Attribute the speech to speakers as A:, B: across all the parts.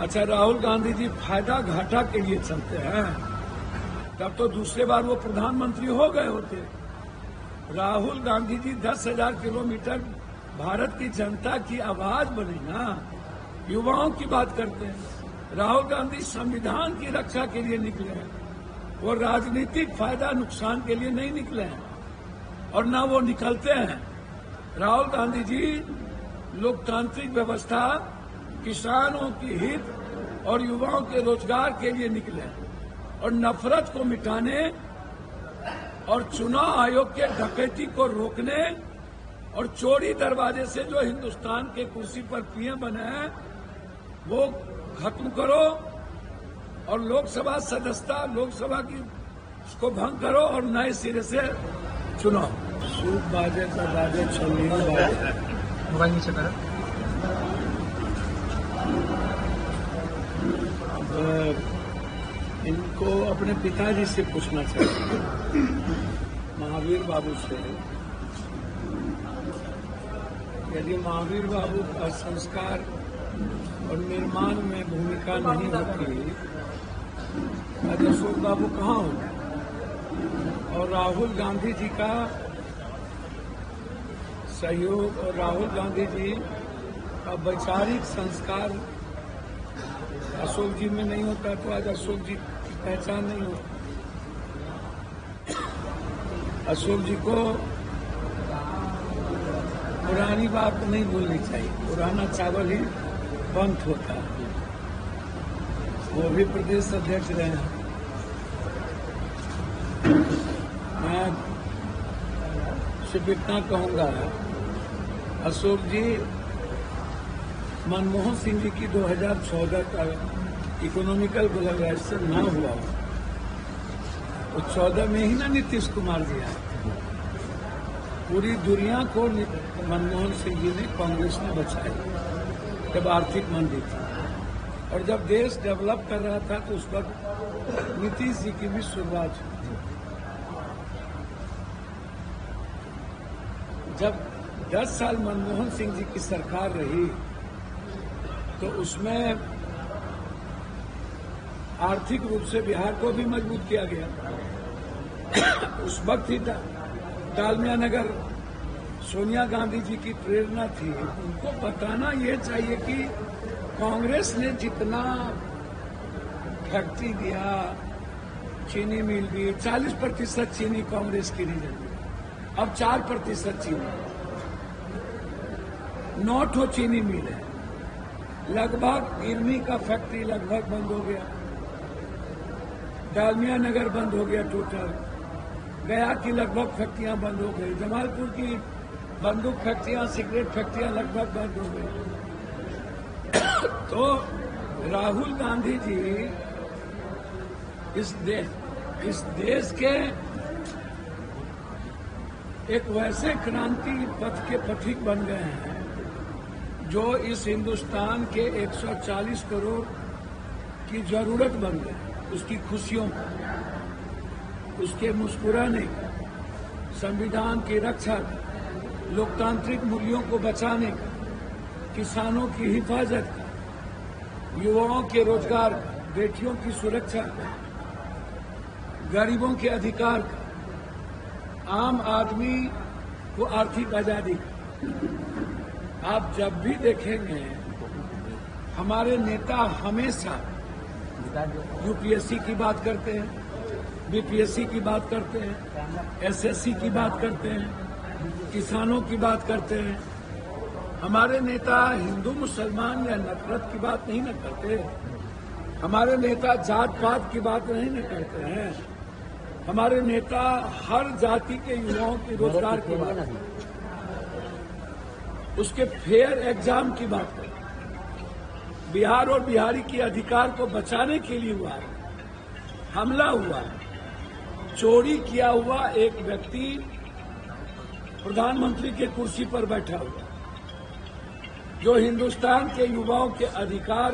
A: अच्छा, राहुल गांधी जी फायदा घाटा के लिए चलते हैं, तब तो दूसरे बार वो प्रधानमंत्री हो गए होते। राहुल गांधी जी 10,000 किलोमीटर भारत की जनता की आवाज बनी ना, युवाओं की बात करते हैं। राहुल गांधी संविधान की रक्षा के लिए निकले हैं, वो राजनीतिक फायदा नुकसान के लिए नहीं निकले हैं और न वो निकलते हैं। राहुल गांधी जी लोकतांत्रिक व्यवस्था, किसानों की हित और युवाओं के रोजगार के लिए निकले हैं और नफरत को मिटाने और चुनाव आयोग के डकैती को रोकने और चोरी दरवाजे से जो हिंदुस्तान के कुर्सी पर पीएम बने हैं वो खत्म करो और लोकसभा सदस्यता, लोकसभा की उसको भंग करो और नए सिरे से चुनाव। सूप बाजे का बाजे छलनी बाजे।
B: मोबाइल नीचे करो।
A: इनको अपने पिताजी से पूछना चाहिए, महावीर बाबू से। यदि महावीर बाबू का संस्कार और निर्माण में भूमिका नहीं होती, आज अशोक बाबू कहाँ होंगे? और राहुल गांधी जी का सहयोग और राहुल गांधी जी का वैचारिक संस्कार अशोक जी में नहीं होता तो आज अशोक जी की पहचान नहीं होती। अशोक जी को पुरानी बात नहीं बोलनी चाहिए, पुराना चावल ही पंथ होता है। वो भी प्रदेश अध्यक्ष रहे हैं। मैं सिर्फ इतना कहूंगा, अशोक जी मनमोहन सिंह जी की 2014 का इकोनॉमिकल ग्लोबलाइजेशन ना हुआ तो 14 में ही ना नीतीश कुमार जी आए। पूरी दुनिया को मनमोहन सिंह जी ने, कांग्रेस ने बचाया जब आर्थिक मंदी थी, और जब देश डेवलप कर रहा था तो उस वक्त नीतीश जी की भी शुरुआत हुई थी। जब 10 साल मनमोहन सिंह जी की सरकार रही तो उसमें आर्थिक रूप से बिहार को भी मजबूत किया गया। उस वक्त ही डालमिया नगर सोनिया गांधी जी की प्रेरणा थी। उनको बताना ये चाहिए कि कांग्रेस ने जितना फैक्ट्री दिया, चीनी मिल दी, 40% चीनी कांग्रेस की रीजन दी, अब 4% चीनी, 9 चीनी मिल है। लगभग इरमी का फैक्ट्री लगभग बंद हो गया, डालमिया नगर बंद हो गया टोटल, गया की लगभग फैक्ट्रियां बंद हो गई, जमालपुर की बंदूक फैक्ट्रियां, सिगरेट फैक्ट्रियां लगभग बंद हो गई। तो राहुल गांधी जी इस देश के एक वैसे क्रांति पथ के पथिक बन गए हैं जो इस हिंदुस्तान के 140 करोड़ की जरूरत बन गई, उसकी खुशियों का, उसके मुस्कुराने का, संविधान की रक्षा का, लोकतांत्रिक मूल्यों को बचाने का, किसानों की हिफाजत का, युवाओं के रोजगार का, बेटियों की सुरक्षा का, गरीबों के अधिकार का, आम आदमी को आर्थिक आजादी का। आप जब भी देखेंगे हमारे नेता हमेशा यूपीएससी की बात करते हैं, बीपीएससी की बात करते हैं, एसएससी की बात करते हैं, किसानों की बात करते हैं। हमारे नेता हिंदू मुसलमान या नफरत की बात नहीं न करते। हमारे नेता जात पात की बात नहीं न करते हैं। हमारे नेता हर जाति के युवाओं के रोजगार की बात, उसके फेयर एग्जाम की बात करते हैं। बिहार और बिहारी के अधिकार को बचाने के लिए हुआ है, हमला हुआ है, चोरी किया हुआ एक व्यक्ति प्रधानमंत्री के कुर्सी पर बैठा हुआ, जो हिंदुस्तान के युवाओं के अधिकार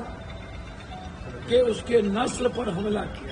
A: के उसके नस्ल पर हमला किया।